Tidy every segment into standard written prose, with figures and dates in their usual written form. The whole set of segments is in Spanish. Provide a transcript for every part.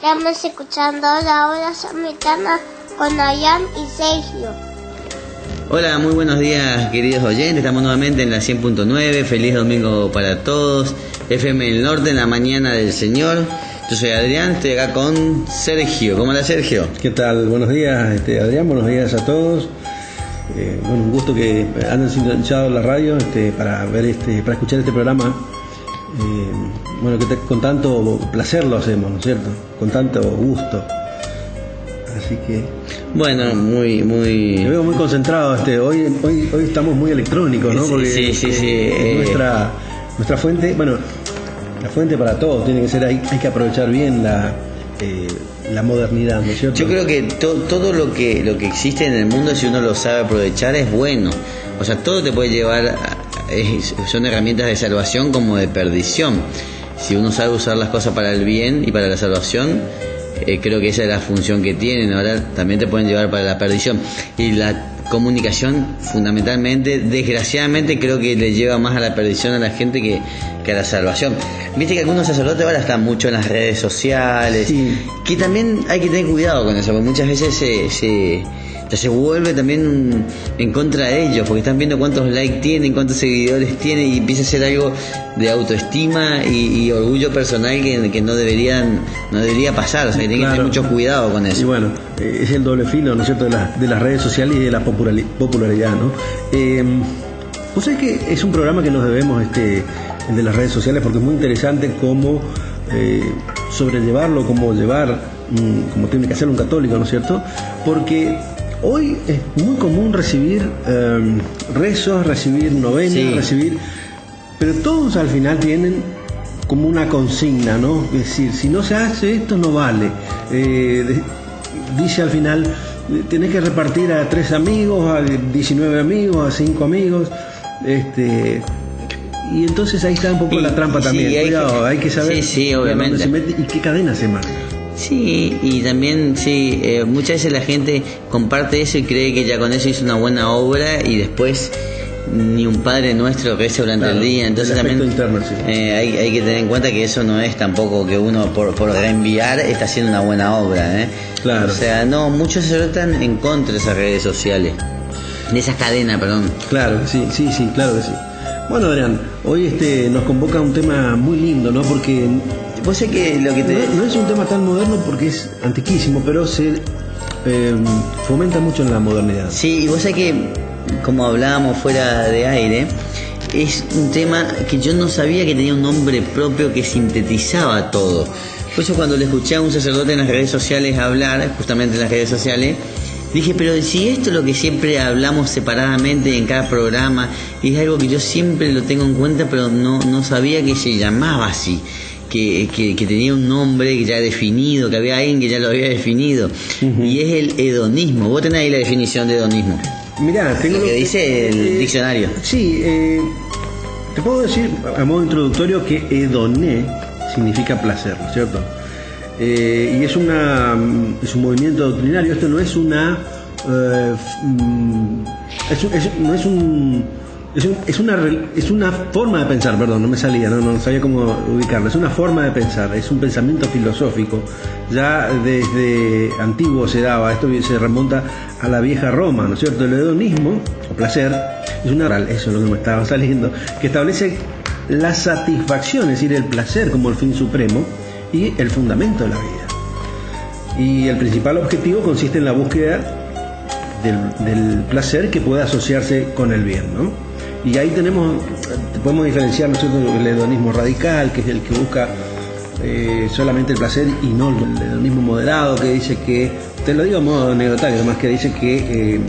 Estamos escuchando la hora samaritana con Adrián y Sergio. Hola, muy buenos días queridos oyentes, estamos nuevamente en la 100.9, feliz domingo para todos, FM del Norte en la mañana del Señor. Yo soy Adrián, estoy acá con Sergio. ¿Cómo anda Sergio? ¿Qué tal? Buenos días Adrián, buenos días a todos. Bueno, un gusto que hayan sintonizado la radio para escuchar este programa. Bueno, con tanto placer lo hacemos, ¿no es cierto? Con tanto gusto. Así que bueno, muy me veo muy concentrado. Hoy estamos muy electrónicos, ¿no? Porque sí. Nuestra fuente, bueno, la fuente para todos tiene que ser, hay que aprovechar bien la modernidad, ¿no es cierto? Yo creo que todo lo que existe en el mundo, si uno lo sabe aprovechar, es bueno. O sea, todo te puede llevar son herramientas de salvación como de perdición. Si uno sabe usar las cosas para el bien y para la salvación, creo que esa es la función que tienen. Ahora también te pueden llevar para la perdición. Y la comunicación, fundamentalmente, desgraciadamente, creo que le lleva más a la perdición a la gente que a la salvación. Viste que algunos sacerdotes ahora están mucho en las redes sociales, sí, que también hay que tener cuidado con eso, porque muchas veces se vuelve también en contra de ellos, porque están viendo cuántos likes tienen, cuántos seguidores tienen, y empieza a ser algo de autoestima y orgullo personal que no debería pasar. O sea, que tienen que tener mucho cuidado con eso. Y bueno, es el doble filo, ¿no es cierto?, de las redes sociales y de la popularidad, ¿no? Vos sabés que es un programa que nos debemos, el de las redes sociales, porque es muy interesante cómo sobrellevarlo, cómo tiene que hacer un católico, ¿no es cierto? Porque hoy es muy común recibir rezos, recibir novenas, sí, pero todos al final tienen como una consigna, ¿no? Es decir, si no se hace esto, no vale. Dice al final, tenés que repartir a 3 amigos, a 19 amigos, a 5 amigos, y entonces ahí está un poco la trampa también. Cuidado, hay que saber obviamente, dónde se mete y qué cadena se marca. Sí, y también muchas veces la gente comparte eso y cree que ya con eso hizo una buena obra, y después ni un Padre Nuestro reza durante el día. Entonces también interno, sí. hay que tener en cuenta que eso no es tampoco que uno por reenviar está haciendo una buena obra, Claro. O sea, no, muchos se están en contra de esas redes sociales, de esas cadenas, perdón. Claro, sí, claro que sí. Bueno, Adrián, hoy nos convoca un tema muy lindo, ¿no? Porque vos sé que lo que no es un tema tan moderno porque es antiquísimo, pero se fomenta mucho en la modernidad. Sí, y vos sé que, como hablábamos fuera de aire, es un tema que yo no sabía que tenía un nombre propio que sintetizaba todo. Por eso cuando le escuché a un sacerdote en las redes sociales hablar, justamente en las redes sociales, dije, pero si esto es lo que siempre hablamos separadamente en cada programa, y es algo que yo siempre lo tengo en cuenta, pero no sabía que se llamaba así, que tenía un nombre que ya definido, que había alguien que ya lo había definido, y es el hedonismo. Vos tenés ahí la definición de hedonismo. Mirá, tengo lo que dice el diccionario. Sí, te puedo decir a modo introductorio que hedoné significa placer, ¿no es cierto? Y es un movimiento doctrinario. Esto no es es una forma de pensar, perdón, no me salía, no sabía cómo ubicarlo. Es una forma de pensar, es un pensamiento filosófico. Ya desde antiguo se daba, esto se remonta a la vieja Roma, ¿no es cierto? El hedonismo, o placer, es eso es lo que me estaba saliendo, que establece la satisfacción, es decir, el placer como el fin supremo y el fundamento de la vida. Y el principal objetivo consiste en la búsqueda del placer que pueda asociarse con el bien, ¿no? Y ahí podemos diferenciar, ¿no es cierto?, el hedonismo radical, que es el que busca solamente el placer, y no el hedonismo moderado, que dice que, te lo digo a modo anecdotario, además, que dice que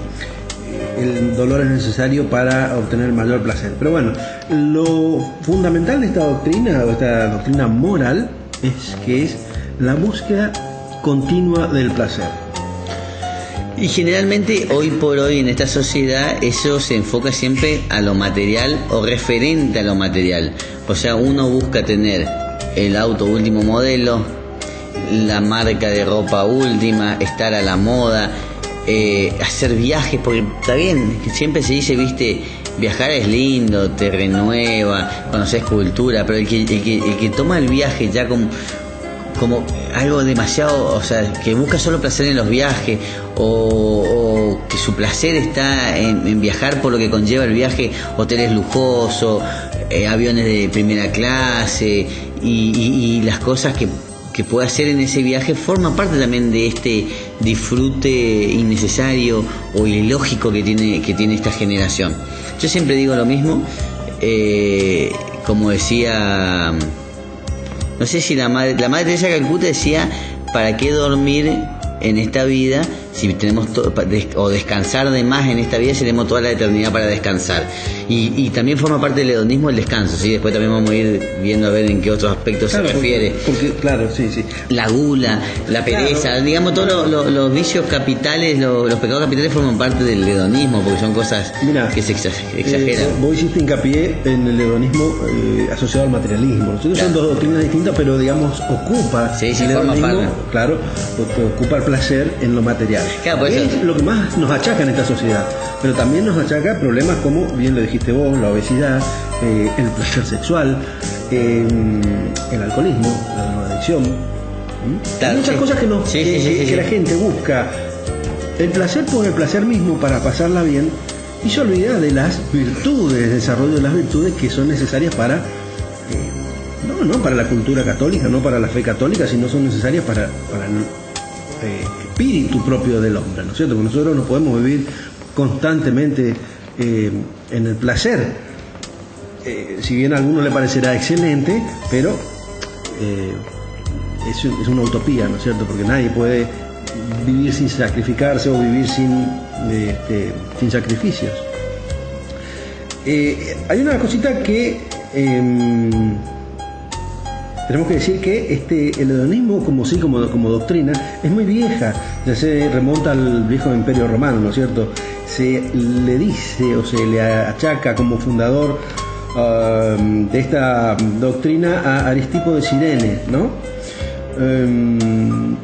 el dolor es necesario para obtener mayor placer. Pero bueno, lo fundamental de esta doctrina moral, es la búsqueda continua del placer. Y generalmente hoy por hoy en esta sociedad eso se enfoca siempre a lo material o referente a lo material. O sea, uno busca tener el auto último modelo, la marca de ropa última, estar a la moda, hacer viajes, porque está bien, siempre se dice, viste, viajar es lindo, te renueva, conoces cultura, pero el que toma el viaje ya como algo demasiado, o sea, que busca solo placer en los viajes, o que su placer está en viajar por lo que conlleva el viaje, hoteles lujosos, aviones de primera clase, y las cosas que puede hacer en ese viaje forma parte también de este disfrute innecesario o ilógico que tiene esta generación. Yo siempre digo lo mismo, como decía, no sé si la madre Teresa de Calcuta decía, ¿para qué dormir en esta vida si tenemos o descansar de más en esta vida si tenemos toda la eternidad para descansar? Y también forma parte del hedonismo el descanso, ¿sí? Después también vamos a ir viendo a ver en qué otros aspectos se refiere. Porque, claro, sí. La gula, la pereza, claro. Digamos, todos los vicios capitales, los pecados capitales forman parte del hedonismo, porque son cosas que se exageran. Vos hiciste hincapié en el hedonismo asociado al materialismo. Nosotros son dos doctrinas distintas, pero digamos, ocupa el hedonismo, claro, ocupa el placer en lo material. Claro, es lo que más nos achaca en esta sociedad, pero también nos achaca problemas como, bien lo dijiste vos, la obesidad, el placer sexual, el alcoholismo, la drogadicción, claro, muchas cosas que la gente busca el placer por el placer mismo para pasarla bien y se olvida de las virtudes, el desarrollo de las virtudes que son necesarias para no para la cultura católica, no para la fe católica, sino son necesarias para el espíritu propio del hombre, ¿no es cierto? Porque nosotros no podemos vivir constantemente en el placer, si bien a alguno le parecerá excelente, pero es una utopía, ¿no es cierto? Porque nadie puede vivir sin sacrificarse o vivir sin sacrificios. Hay una cosita que tenemos que decir que el hedonismo como doctrina es muy vieja, ya se remonta al viejo imperio romano, ¿no es cierto? Se le dice o se le achaca como fundador de esta doctrina a Aristipo de Cirene, ¿no?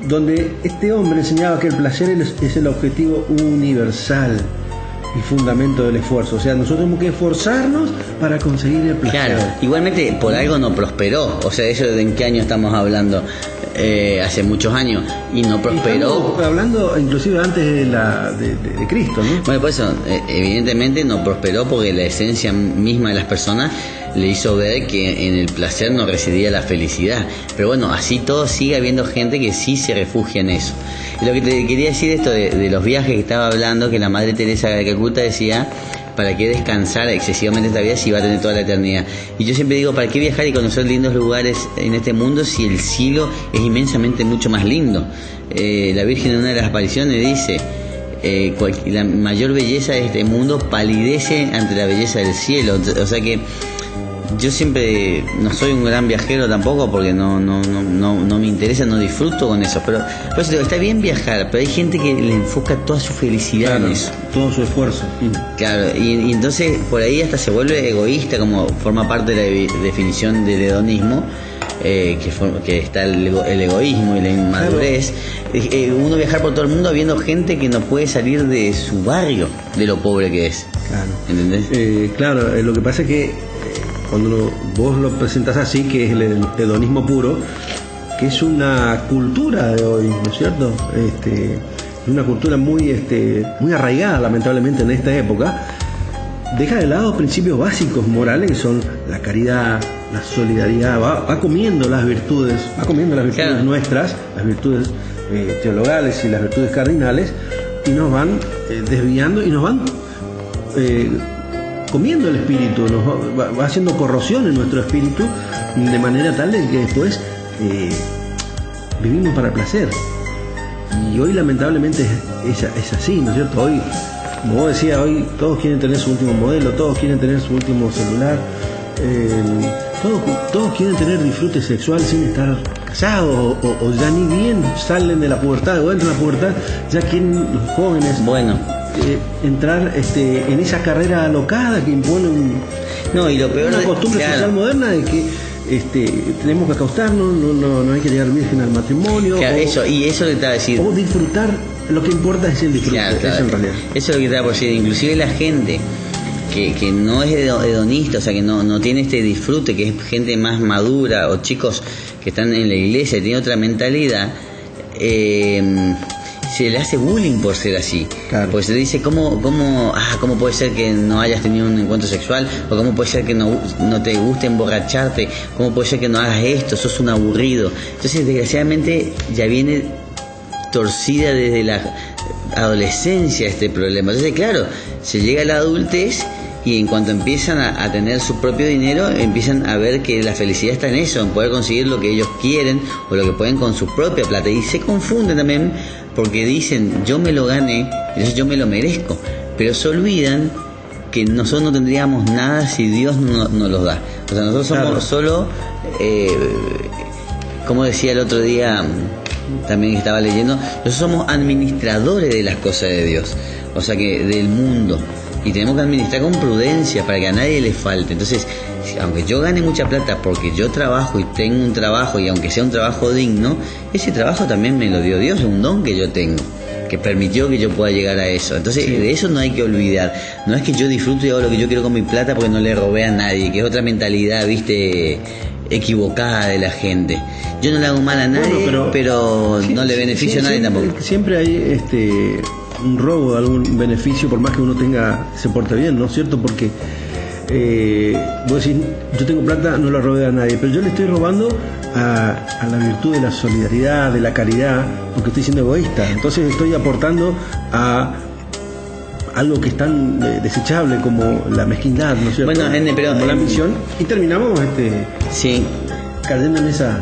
Donde este hombre enseñaba que el placer es el objetivo universal y fundamento del esfuerzo, o sea, nosotros tenemos que esforzarnos para conseguir el placer. Claro, igualmente por algo no prosperó, o sea, eso de en qué año estamos hablando, hace muchos años, y no prosperó. Estamos hablando inclusive antes de Cristo, ¿no? Bueno, por eso, evidentemente no prosperó porque la esencia misma de las personas le hizo ver que en el placer no residía la felicidad. Pero bueno, así todo sigue habiendo gente que sí se refugia en eso. Y lo que te quería decir esto de los viajes que estaba hablando, que la Madre Teresa de Calcuta decía, ¿para qué descansar excesivamente esta vida si va a tener toda la eternidad? Y yo siempre digo, ¿para qué viajar y conocer lindos lugares en este mundo si el cielo es inmensamente mucho más lindo? La Virgen en una de las apariciones dice, la mayor belleza de este mundo palidece ante la belleza del cielo. O sea que yo siempre no soy un gran viajero tampoco porque no me interesa, no disfruto con eso, pero pues está bien viajar, pero hay gente que le enfoca toda su felicidad en eso, todo su esfuerzo. Claro, y entonces por ahí hasta se vuelve egoísta, como forma parte de la definición del hedonismo, que está el egoísmo y la inmadurez. Uno viajar por todo el mundo viendo gente que no puede salir de su barrio, de lo pobre que es. Claro. ¿Entendés? Claro, lo que pasa es que cuando vos lo presentas así, que es el hedonismo puro, que es una cultura de hoy, ¿no es cierto? Una cultura muy arraigada, lamentablemente, en esta época, deja de lado principios básicos morales que son la caridad, la solidaridad, va comiendo las virtudes, claro, nuestras, las virtudes teologales y las virtudes cardinales, y nos van desviando y nos van comiendo el espíritu, nos va haciendo corrosión en nuestro espíritu de manera tal de que después vivimos para el placer. Y hoy lamentablemente es así, ¿no es cierto? Hoy, como vos decías, hoy todos quieren tener su último modelo, todos quieren tener su último celular, todos quieren tener disfrute sexual sin estar casados, o ya ni bien salen de la pubertad o entran a la pubertad, ya quieren los jóvenes entrar en esa carrera alocada que impone y lo peor una costumbre social moderna de que tenemos que acostarnos, no hay que llegar virgen al matrimonio, claro, eso que te iba a decir, o disfrutar. Lo que importa es el disfrute, claro. Eso en realidad. Eso es lo que te iba a decir. Inclusive la gente que no es hedonista, o sea, que no tiene este disfrute, que es gente más madura, o chicos que están en la iglesia y tienen otra mentalidad, se le hace bullying por ser así. Claro. Pues se le dice, ¿cómo puede ser que no hayas tenido un encuentro sexual? ¿O cómo puede ser que no te guste emborracharte? ¿Cómo puede ser que no hagas esto? Sos un aburrido. Entonces, desgraciadamente, ya viene torcida desde la adolescencia este problema. Entonces, claro, se llega a la adultez y en cuanto empiezan a tener su propio dinero, empiezan a ver que la felicidad está en eso, en poder conseguir lo que ellos quieren o lo que pueden con su propia plata. Y se confunden también porque dicen, yo me lo gané, entonces yo me lo merezco. Pero se olvidan que nosotros no tendríamos nada si Dios no nos los da. O sea, nosotros somos solo, como decía el otro día, también estaba leyendo, nosotros somos administradores de las cosas de Dios, o sea que del mundo, y tenemos que administrar con prudencia para que a nadie le falte. Entonces, aunque yo gane mucha plata porque yo trabajo y tengo un trabajo, y aunque sea un trabajo digno, ese trabajo también me lo dio Dios, es un don que yo tengo, que permitió que yo pueda llegar a eso. Entonces, de eso no hay que olvidar. No es que yo disfruto y hago lo que yo quiero con mi plata porque no le robé a nadie, que es otra mentalidad, equivocada de la gente. Yo no le hago mal a nadie, pero no le beneficio a nadie tampoco. Siempre hay un robo de algún beneficio, por más que uno se porte bien, ¿no es cierto? Porque vos decís, yo tengo plata, no la robé a nadie, pero yo le estoy robando a la virtud de la solidaridad, de la caridad, porque estoy siendo egoísta. Entonces estoy aportando a algo que es tan desechable como la mezquindad, ¿no es cierto? Bueno, pero como la ambición, y terminamos cayendo en esa...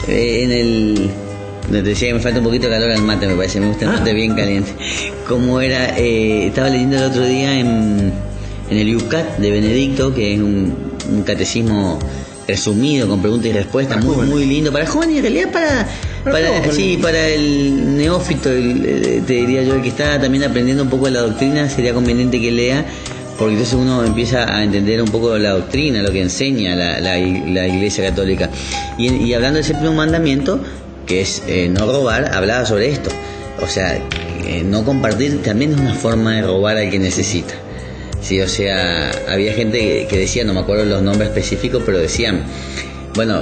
Te decía que me falta un poquito de calor al mate, me parece, me gusta el mate bien caliente. Como era, estaba leyendo el otro día en el Yucat de Benedicto, que es un catecismo resumido con preguntas y respuestas, muy lindo para jóvenes, y en realidad para el neófito, te diría yo, el que está también aprendiendo un poco de la doctrina, sería conveniente que lea, porque entonces uno empieza a entender un poco la doctrina, lo que enseña la Iglesia Católica. Y hablando del séptimo mandamiento, que es no robar, hablaba sobre esto. O sea, no compartir también es una forma de robar al que necesita. Sí, o sea, había gente que decía, no me acuerdo los nombres específicos, pero decían, bueno,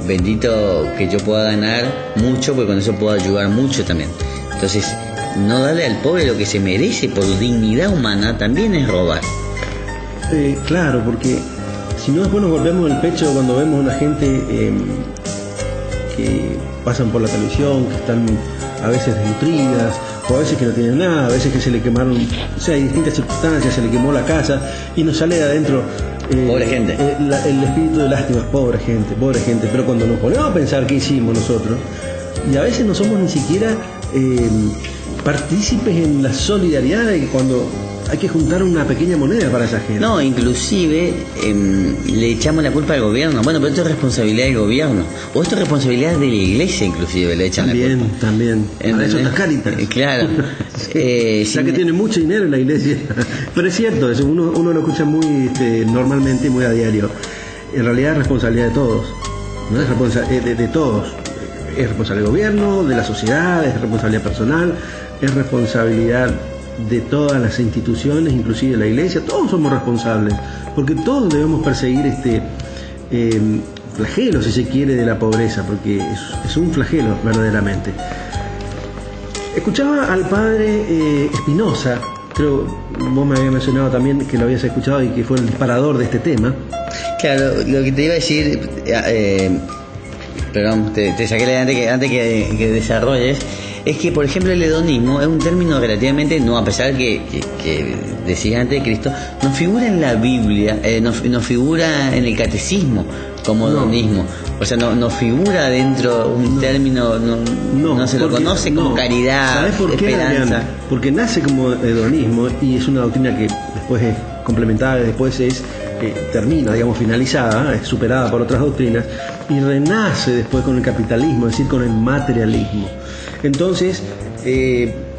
bendito que yo pueda ganar mucho, porque con eso puedo ayudar mucho también. Entonces, no darle al pobre lo que se merece por dignidad humana también es robar. Claro, porque si no, después nos golpeamos el pecho cuando vemos a una gente que pasan por la televisión, que están a veces desnutridas, o a veces que no tienen nada, a veces que se le quemaron, o sea, hay distintas circunstancias, se le quemó la casa y nos sale de adentro pobre gente. El espíritu de lástima, pobre gente, pero cuando nos ponemos a pensar qué hicimos nosotros, y a veces no somos ni siquiera partícipes en la solidaridad de que cuando hay que juntar una pequeña moneda para esa gente. No, inclusive le echamos la culpa al gobierno. Bueno, pero esto es responsabilidad del gobierno. O esto es responsabilidad de la iglesia, inclusive, le echan la culpa. También. Para eso está Cáritas. Claro. Ya que tiene mucho dinero en la iglesia. Pero es cierto, eso uno lo escucha muy normalmente, muy a diario. En realidad es responsabilidad de todos. ¿No? Es responsabilidad de todos. Es responsabilidad del gobierno, de la sociedad, es responsabilidad personal, es responsabilidad de todas las instituciones, inclusive la iglesia. Todos somos responsables, porque todos debemos perseguir flagelo, si se quiere, de la pobreza, porque es un flagelo verdaderamente. Escuchaba al padre Espinosa, creo vos me habías mencionado también que lo habías escuchado y que fue el disparador de este tema. Claro, lo que te iba a decir, perdón, te saqué la antes que desarrolles. Es que, por ejemplo, el hedonismo es un término relativamente, no, a pesar que decía antes de Cristo, no figura en la Biblia, no figura en el catecismo como hedonismo. O sea, no figura dentro un término, no se lo conoce como caridad, ¿sabes por qué, esperanza? Adrián? Porque nace como hedonismo y es una doctrina que después es complementada, después termina, digamos, finalizada, es superada por otras doctrinas y renace después con el capitalismo, es decir, con el materialismo. Entonces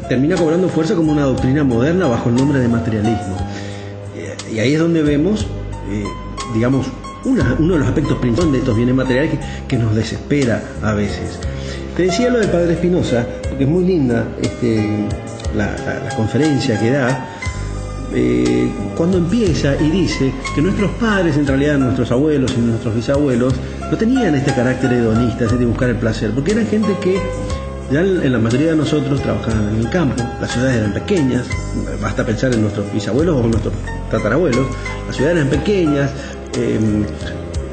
termina cobrando fuerza como una doctrina moderna bajo el nombre de materialismo. Y ahí es donde vemos, digamos, uno de los aspectos principales de estos bienes materiales que nos desespera a veces. Te decía lo del padre Espinosa, porque es muy linda la conferencia que da. cuando empieza y dice que nuestros padres, en realidad nuestros abuelos y nuestros bisabuelos, no tenían este carácter hedonista, de buscar el placer, porque eran gente que ya en la mayoría de nosotros trabajaban en el campo, las ciudades eran pequeñas, basta pensar en nuestros bisabuelos o nuestros tatarabuelos, las ciudades eran pequeñas,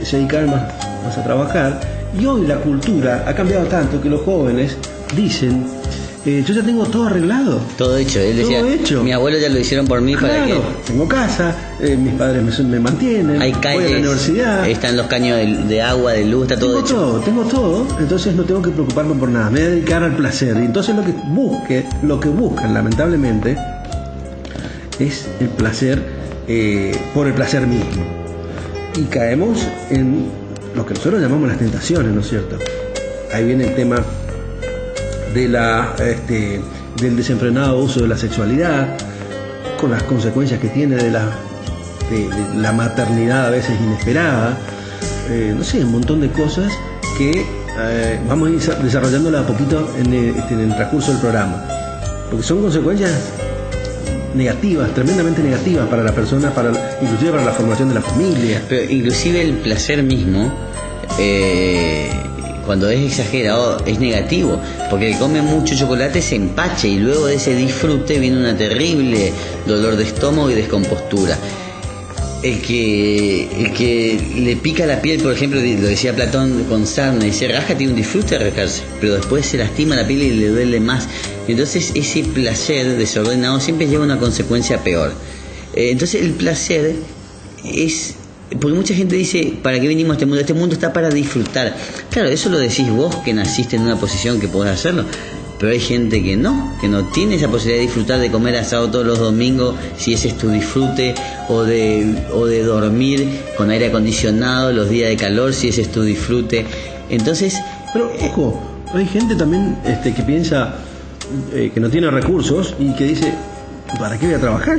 se dedicaban más a trabajar, y hoy la cultura ha cambiado tanto que los jóvenes dicen, yo ya tengo todo arreglado. Todo hecho. Él decía, todo hecho. Mi abuelo ya lo hicieron por mí. Claro, para que tengo casa, mis padres me mantienen, hay calles, voy a la universidad. Están los caños de agua, de luz, está todo hecho. Tengo todo, entonces no tengo que preocuparme por nada, me voy a dedicar al placer. Y entonces lo que buscan, lamentablemente, es el placer por el placer mismo. Y caemos en lo que nosotros llamamos las tentaciones, ¿no es cierto? Ahí viene el tema de del desenfrenado uso de la sexualidad, con las consecuencias que tiene de la maternidad a veces inesperada, no sé, un montón de cosas que vamos a ir desarrollándola a poquito en el transcurso del programa, porque son consecuencias negativas, tremendamente negativas para la persona, inclusive para la formación de la familia. Pero inclusive el placer mismo, cuando es exagerado, es negativo, porque el que come mucho chocolate se empacha y luego de ese disfrute viene una terrible dolor de estómago y descompostura. El que le pica la piel, por ejemplo, lo decía Platón con sarna, se raja, tiene un disfrute de rascarse, pero después se lastima la piel y le duele más. Entonces ese placer desordenado siempre lleva una consecuencia peor. Entonces el placer es... Porque mucha gente dice, ¿para qué vinimos a este mundo? Este mundo está para disfrutar. Claro, eso lo decís vos, que naciste en una posición que podés hacerlo. Pero hay gente que no tiene esa posibilidad de disfrutar, de comer asado todos los domingos, si ese es tu disfrute, o de dormir con aire acondicionado los días de calor, si ese es tu disfrute. Entonces... Pero, ojo, hay gente también que piensa que no tiene recursos y que dice, ¿para qué voy a trabajar?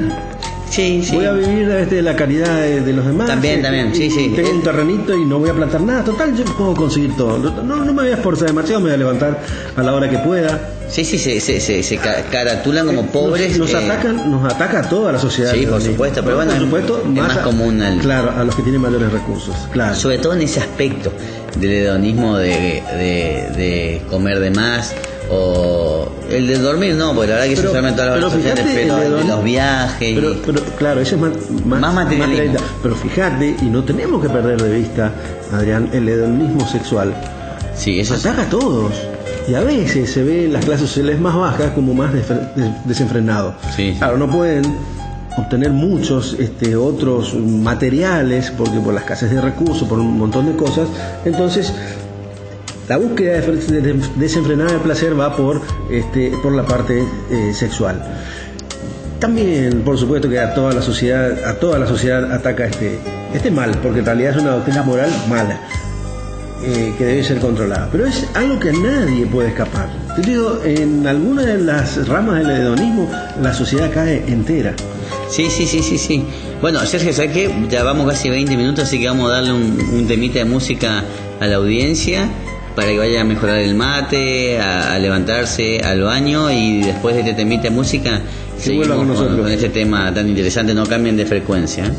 Sí. Voy a vivir de la caridad de los demás. También, sí. Tengo un terrenito y no voy a plantar nada. Total, yo puedo conseguir todo. No me voy a esforzar demasiado, me voy a levantar a la hora que pueda. Sí, se caratulan como pobres. Nos ataca a toda la sociedad. Sí, por supuesto, pero bueno, por supuesto, es más común claro, a los que tienen mayores recursos. Claro. Sobre todo en ese aspecto del hedonismo de comer de más. O el de dormir no, porque la verdad que se usan todas las organizaciones, pero el de los viajes. Pero claro, eso es más materialista. Pero fíjate, y no tenemos que perder de vista, Adrián, el hedonismo sexual. Sí, eso ataca a todos. Y a veces se ve en las clases sociales más bajas como más desenfrenado. Sí. Claro, no pueden obtener muchos otros materiales, porque por la escasez de recursos, por un montón de cosas. Entonces, la búsqueda desenfrenada de placer va por la parte sexual. También, por supuesto, que a toda la sociedad ataca este mal, porque en realidad es una doctrina moral mala, que debe ser controlada. Pero es algo que nadie puede escapar. Te digo, en alguna de las ramas del hedonismo, la sociedad cae entera. Sí. Bueno, Sergio, ¿sabes qué? Ya vamos casi 20 minutos, así que vamos a darle un temita de música a la audiencia, para que vaya a mejorar el mate, a levantarse al baño, y después de este temita de música seguimos con este tema tan interesante. No cambien de frecuencia.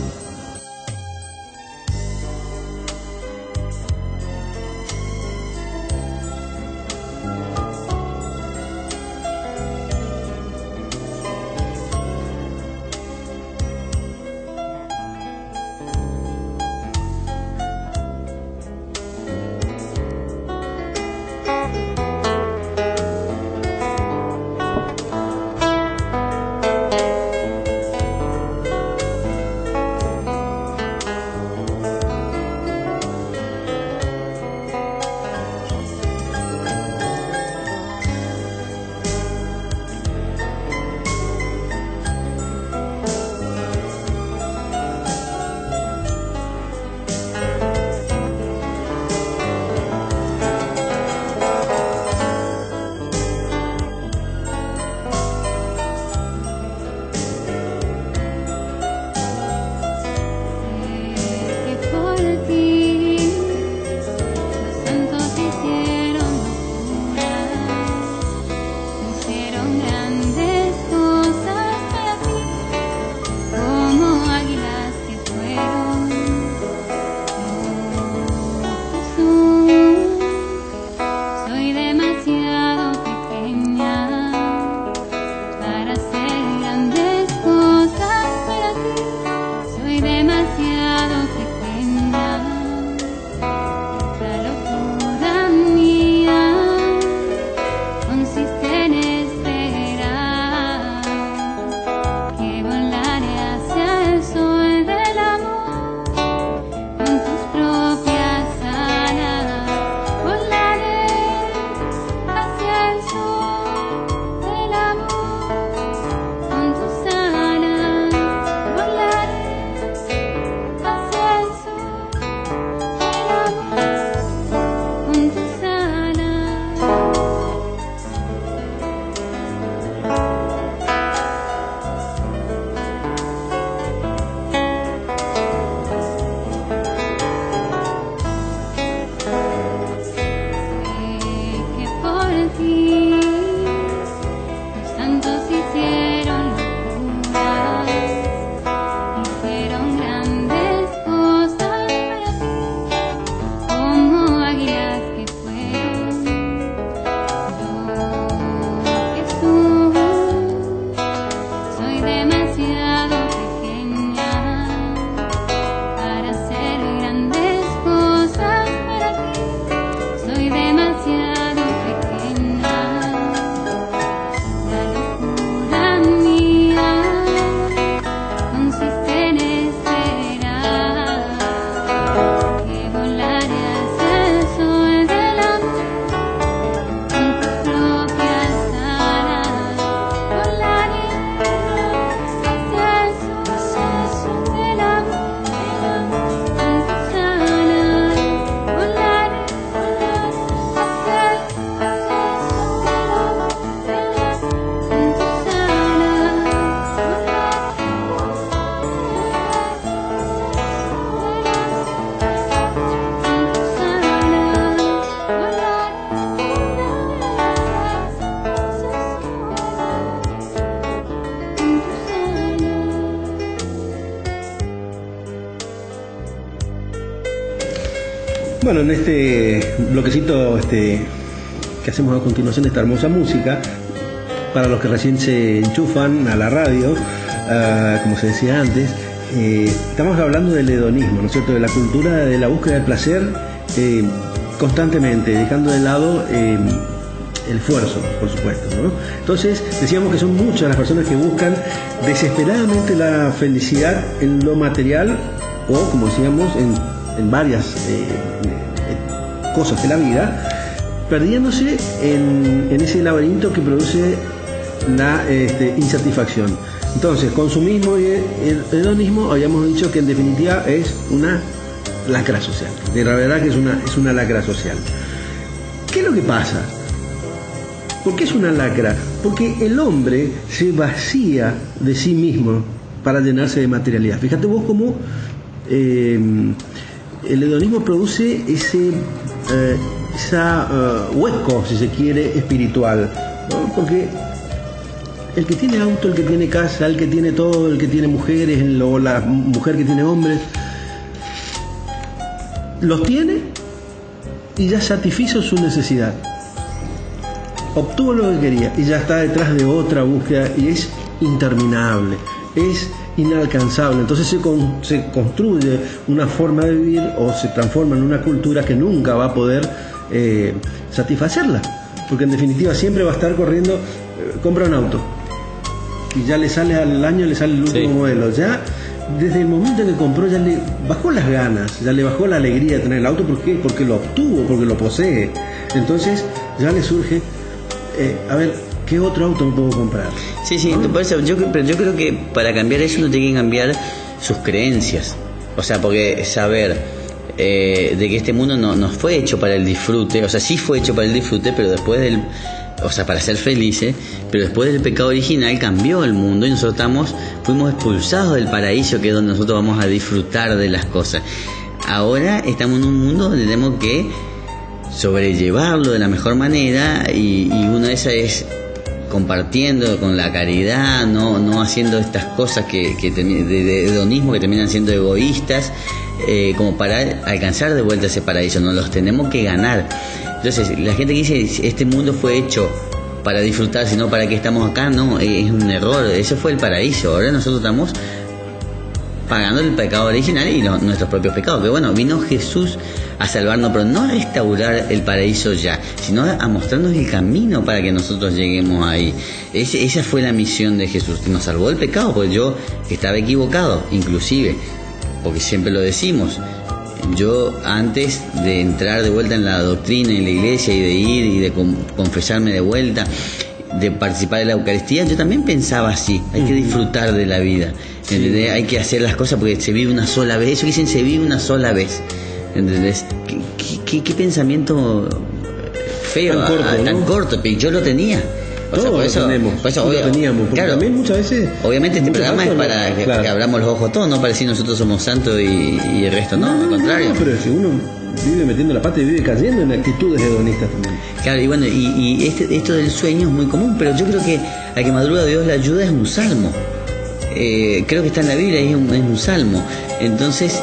Bueno, en este bloquecito que hacemos a continuación, esta hermosa música, para los que recién se enchufan a la radio, como se decía antes, estamos hablando del hedonismo, ¿no es cierto?, de la cultura de la búsqueda del placer constantemente, dejando de lado el esfuerzo, por supuesto, ¿no? Entonces, decíamos que son muchas las personas que buscan desesperadamente la felicidad en lo material o, como decíamos, en varias cosas de la vida, perdiéndose en ese laberinto que produce la insatisfacción. Entonces, consumismo y hedonismo, habíamos dicho que en definitiva es una lacra social. De la verdad que es una lacra social. ¿Qué es lo que pasa? ¿Por qué es una lacra? Porque el hombre se vacía de sí mismo para llenarse de materialidad. Fíjate vos cómo el hedonismo produce ese hueco, si se quiere, espiritual, ¿no? Porque el que tiene auto, el que tiene casa, el que tiene todo, el que tiene mujeres, o la mujer que tiene hombres, los tiene y ya satisfizo su necesidad. Obtuvo lo que quería y ya está detrás de otra búsqueda y es interminable, es inalcanzable. Entonces se construye una forma de vivir o se transforma en una cultura que nunca va a poder satisfacerla, porque en definitiva siempre va a estar corriendo. Compra un auto y ya le sale al año, le sale el último modelo. Ya desde el momento que compró ya le bajó las ganas, ya le bajó la alegría de tener el auto. ¿Por qué? Porque lo obtuvo, porque lo posee. Entonces ya le surge a ver, ¿qué otro auto me puedo comprar? Sí, ¿no? Por eso, pero yo creo que para cambiar eso uno tiene que cambiar sus creencias. O sea, porque saber de que este mundo no fue hecho para el disfrute, o sea, sí fue hecho para el disfrute, pero después para ser felices, pero después del pecado original cambió el mundo y nosotros fuimos expulsados del paraíso, que es donde nosotros vamos a disfrutar de las cosas. Ahora estamos en un mundo donde tenemos que sobrellevarlo de la mejor manera y una de esas es compartiendo con la caridad, no haciendo estas cosas de hedonismo que terminan siendo egoístas, como para alcanzar de vuelta ese paraíso. Nos los tenemos que ganar. Entonces la gente que dice este mundo fue hecho para disfrutar, sino para qué estamos acá, no, es un error. Ese fue el paraíso. Ahora nosotros estamos pagando el pecado original y nuestros propios pecados, que bueno, vino Jesús a salvarnos, pero no a restaurar el paraíso ya, sino a mostrarnos el camino para que nosotros lleguemos ahí. Esa fue la misión de Jesús, que nos salvó del pecado, porque yo estaba equivocado, inclusive, porque siempre lo decimos. Yo, antes de entrar de vuelta en la doctrina, en la iglesia, y de ir y de confesarme de vuelta, de participar en la Eucaristía, yo también pensaba así: hay que disfrutar de la vida, ¿entendés? Hay que hacer las cosas porque se vive una sola vez. Eso que dicen, se vive una sola vez, ¿entendés? ¿Qué pensamiento feo, tan corto? Pero yo lo tenía. Todos lo teníamos, porque claro, también muchas veces. Obviamente este programa es para que abramos los ojos todos, no para decir nosotros somos santos y el resto no, al contrario. No, pero si uno vive metiendo la pata y vive cayendo en actitudes hedonistas también. Claro, y bueno, esto del sueño es muy común, pero yo creo que al que madruga Dios le ayuda es un salmo. Creo que está en la Biblia y es un salmo. Entonces,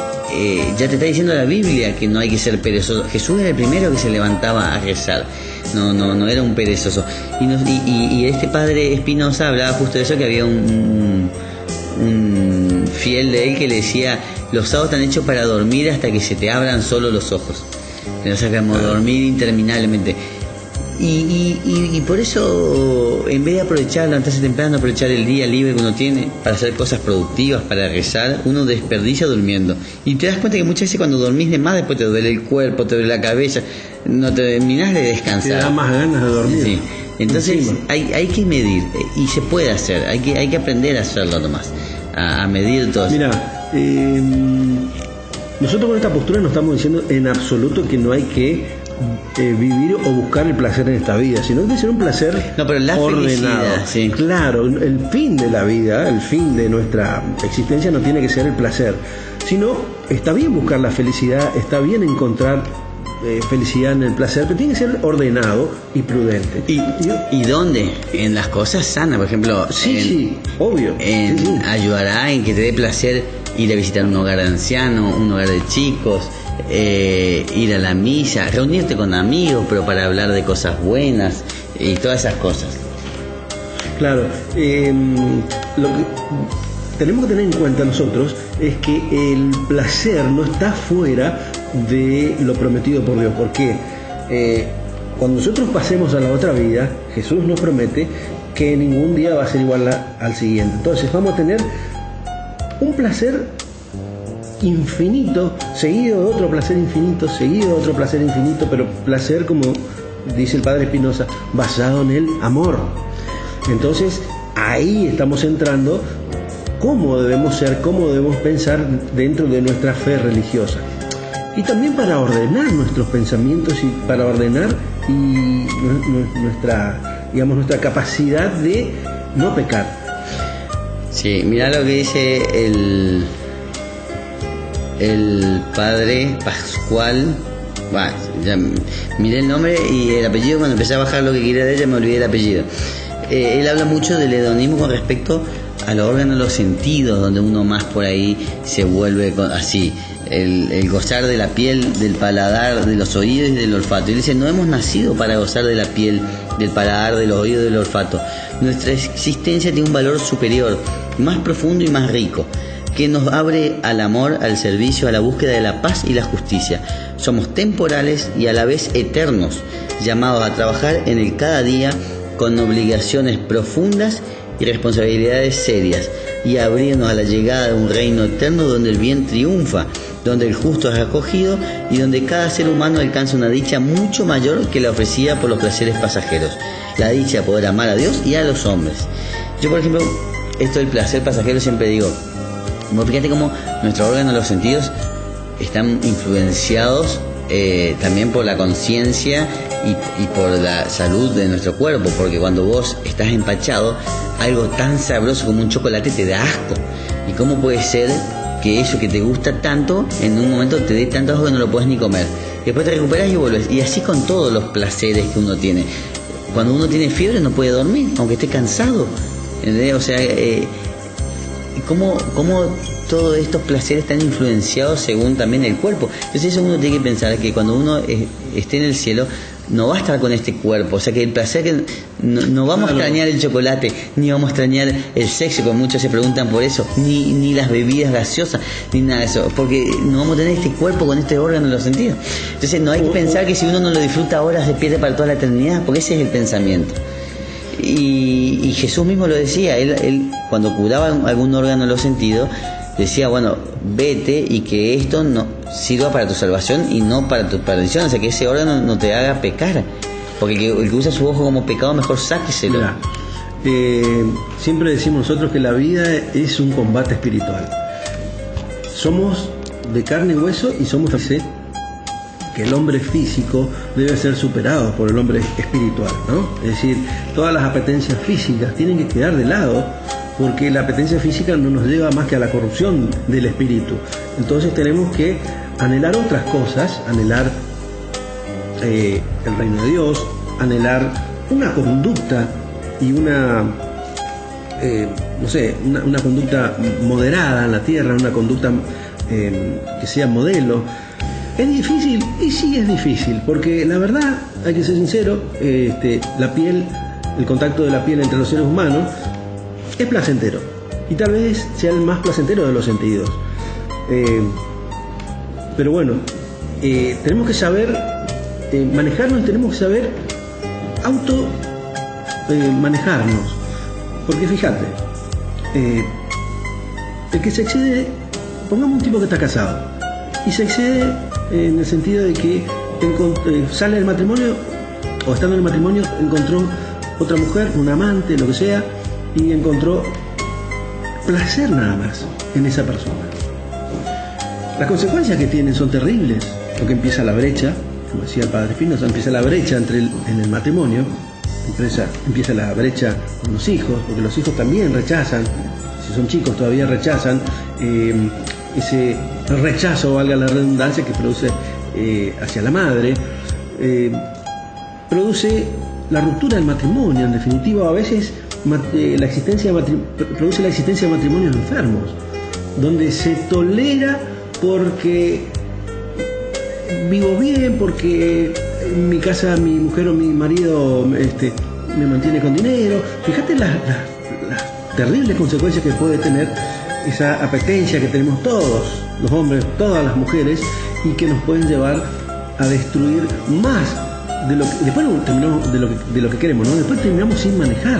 ya te está diciendo la Biblia que no hay que ser perezoso. Jesús era el primero que se levantaba a rezar. No era un perezoso. Y este padre Espinosa hablaba justo de eso, que había un fiel de él que le decía: los sábados están hechos para dormir hasta que se te abran solo los ojos. O sea, como dormir interminablemente. Y por eso, en vez de aprovechar, levantarse temprano, aprovechar el día libre que uno tiene para hacer cosas productivas, para rezar, uno desperdicia durmiendo. Y te das cuenta que muchas veces cuando dormís de más, después te duele el cuerpo, te duele la cabeza, no te terminás de descansar. Te da más ganas de dormir. Sí. Entonces hay que medir, y se puede hacer, hay que aprender a hacerlo nomás, a medir todo. Mira, nosotros con esta postura no estamos diciendo en absoluto que no hay que vivir o buscar el placer en esta vida, sino que debe ser un placer pero la ordenado. Sí. Claro, el fin de la vida, el fin de nuestra existencia no tiene que ser el placer, sino está bien buscar la felicidad, está bien encontrar felicidad en el placer, pero tiene que ser ordenado y prudente. ¿Y dónde? En las cosas sanas, por ejemplo. Sí, obvio. Ayudará en que te dé placer ir a visitar un hogar de ancianos, un hogar de chicos, ir a la misa, reunirte con amigos, pero para hablar de cosas buenas y todas esas cosas. Claro, lo que tenemos que tener en cuenta nosotros es que el placer no está fuera de lo prometido por Dios. Porque cuando nosotros pasemos a la otra vida, Jesús nos promete que ningún día va a ser igual al siguiente. Entonces vamos a tener un placer infinito, seguido de otro placer infinito, seguido de otro placer infinito, pero placer, como dice el padre Espinosa, basado en el amor. Entonces ahí estamos entrando cómo debemos ser, cómo debemos pensar dentro de nuestra fe religiosa. Y también para ordenar nuestros pensamientos y para ordenar nuestra capacidad de no pecar. Sí, mirá lo que dice el padre Pascual. Ya miré el nombre y el apellido. Cuando empecé a bajar lo que quería de ella me olvidé el apellido. Él habla mucho del hedonismo con respecto a los órganos de los sentidos, donde uno más por ahí se vuelve así, el gozar de la piel, del paladar, de los oídos y del olfato. Y él dice, no hemos nacido para gozar de la piel, del paladar, de los oídos y del olfato. Nuestra existencia tiene un valor superior, más profundo y más rico, que nos abre al amor, al servicio, a la búsqueda de la paz y la justicia. Somos temporales y a la vez eternos, llamados a trabajar en el cada día con obligaciones profundas y responsabilidades serias, y abrirnos a la llegada de un reino eterno donde el bien triunfa, donde el justo es acogido y donde cada ser humano alcanza una dicha mucho mayor que la ofrecida por los placeres pasajeros, la dicha de poder amar a Dios y a los hombres. Yo, por ejemplo, esto del placer pasajero siempre digo, fíjate cómo nuestros órganos de los sentidos están influenciados también por la conciencia y por la salud de nuestro cuerpo, porque cuando vos estás empachado, algo tan sabroso como un chocolate te da asco. ¿Y cómo puede ser que eso que te gusta tanto en un momento te dé tanto asco que no lo puedes ni comer? Y después te recuperas y vuelves. Y así con todos los placeres que uno tiene. Cuando uno tiene fiebre no puede dormir, aunque esté cansado. ¿Entendés? O sea, ¿cómo todos estos placeres están influenciados según también el cuerpo? Entonces eso uno tiene que pensar que cuando uno esté en el cielo no va a estar con este cuerpo, o sea que el placer que no vamos a extrañar el chocolate, ni vamos a extrañar el sexo, como muchos se preguntan por eso, ni las bebidas gaseosas, ni nada de eso, porque no vamos a tener este cuerpo con este órgano de los sentidos. Entonces no hay que pensar que si uno no lo disfruta ahora se pierde para toda la eternidad, porque ese es el pensamiento. Y Jesús mismo lo decía, él cuando curaba algún órgano de los sentidos decía, bueno, vete y que esto no sirva para tu salvación y no para tu perdición, o sea que ese órgano no te haga pecar, porque el que usa su ojo como pecado mejor sáqueselo. Mira, siempre decimos nosotros que la vida es un combate espiritual. Somos de carne y hueso y somos así, que el hombre físico debe ser superado por el hombre espiritual, ¿no? Es decir, todas las apetencias físicas tienen que quedar de lado, porque la apetencia física no nos lleva más que a la corrupción del espíritu. Entonces tenemos que anhelar otras cosas, anhelar el reino de Dios, anhelar una conducta y una conducta moderada en la tierra, una conducta que sea modelo. ¿Es difícil? Y sí es difícil, porque la verdad, hay que ser sincero, la piel, el contacto de la piel entre los seres humanos es placentero, y tal vez sea el más placentero de los sentidos. Pero bueno, tenemos que saber manejarnos y tenemos que saber manejarnos. Porque fíjate, el que se excede, pongamos un tipo que está casado, y se excede en el sentido de que sale del matrimonio, o estando en el matrimonio, encontró otra mujer, un amante, lo que sea, y encontró placer nada más en esa persona. Las consecuencias que tienen son terribles, porque empieza la brecha, como decía el padre Espinosa, empieza la brecha en el matrimonio, empieza la brecha con los hijos, porque los hijos también rechazan, si son chicos todavía rechazan, ese rechazo, valga la redundancia, que produce hacia la madre, produce la ruptura del matrimonio. En definitiva, a veces produce la existencia de matrimonios enfermos, donde se tolera porque vivo bien porque en mi casa mi mujer o mi marido me mantiene con dinero. Fíjate las terribles consecuencias que puede tener esa apetencia que tenemos todos los hombres, todas las mujeres, y que nos pueden llevar a destruir más de lo que después terminamos de lo que queremos, ¿no? Después terminamos sin manejar,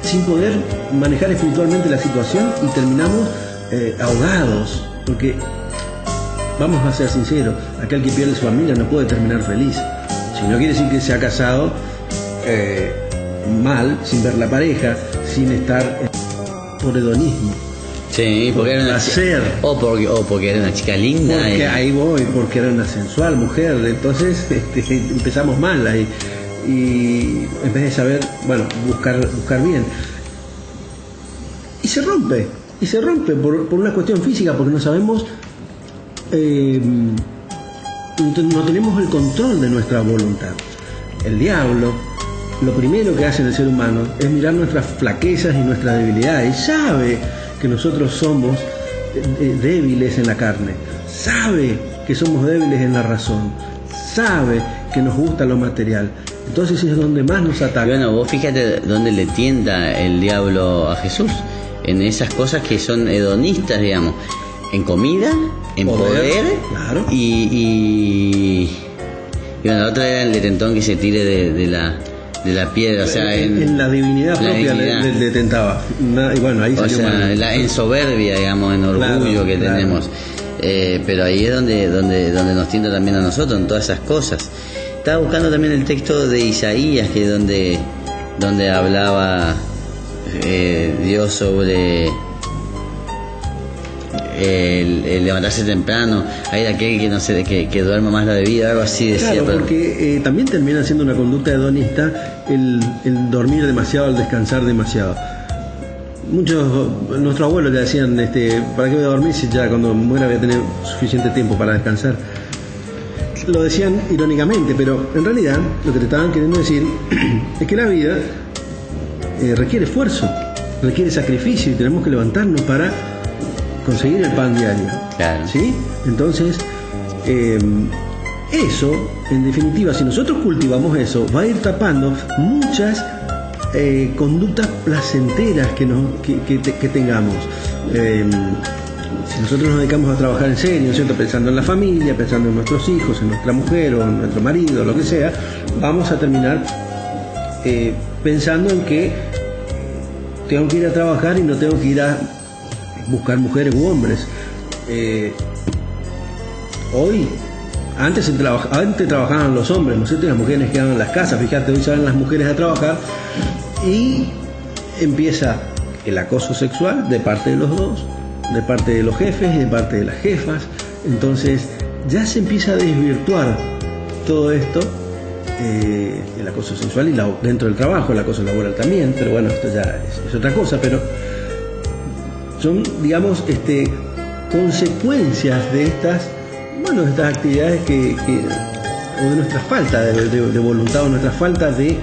sin poder manejar espiritualmente la situación, y terminamos ahogados, porque vamos a ser sinceros, aquel que pierde su familia no puede terminar feliz. Si no quiere decir que se ha casado mal, sin ver la pareja, sin estar por hedonismo. Sí, porque era una placer. O porque era una chica linda. Porque ahí voy, porque era una sensual mujer. Entonces empezamos mal ahí. Y en vez de saber, bueno, buscar bien. Y se rompe por una cuestión física, porque no sabemos, no tenemos el control de nuestra voluntad. El diablo, lo primero que hace en el ser humano es mirar nuestras flaquezas y nuestras debilidades. Y sabe que nosotros somos débiles en la carne, sabe que somos débiles en la razón, sabe que nos gusta lo material. Entonces es donde más nos ataca. Bueno, vos fíjate dónde le tienta el diablo a Jesús, en esas cosas que son hedonistas, digamos, en comida, en poder claro. Y bueno, la otra era el tentón que se tire de la piedra, o sea, en la divinidad propia le tentaba. Y bueno, ahí o sea, en soberbia, digamos, en orgullo, claro, que tenemos. Pero ahí es donde nos tienta también a nosotros, en todas esas cosas. Estaba buscando también el texto de Isaías, que es donde hablaba Dios sobre el levantarse temprano. Hay aquel que no sé, que duerma más la bebida, algo así decía. Claro, porque también termina siendo una conducta hedonista el dormir demasiado, el descansar demasiado. Nuestros abuelos le decían, ¿para qué voy a dormir si ya cuando muera voy a tener suficiente tiempo para descansar? Lo decían irónicamente, pero en realidad lo que te estaban queriendo decir es que la vida requiere esfuerzo, requiere sacrificio, y tenemos que levantarnos para conseguir el pan diario. Claro. ¿Sí? Entonces, eso, en definitiva, si nosotros cultivamos eso, va a ir tapando muchas conductas placenteras que tengamos. Si nosotros nos dedicamos a trabajar en serio, ¿cierto?, pensando en la familia, pensando en nuestros hijos, en nuestra mujer o en nuestro marido, lo que sea, vamos a terminar pensando en que tengo que ir a trabajar y no tengo que ir a buscar mujeres u hombres. Hoy, antes trabajaban los hombres, ¿no es cierto?, y las mujeres quedaban en las casas. Fíjate, hoy salen las mujeres a trabajar y empieza el acoso sexual de parte de los dos, de parte de los jefes y de parte de las jefas. Entonces ya se empieza a desvirtuar todo esto, el acoso sexual, y dentro del trabajo el acoso laboral también, pero bueno, esto ya es otra cosa. Pero son, digamos, consecuencias de estas actividades o de nuestra falta de voluntad, o nuestra falta de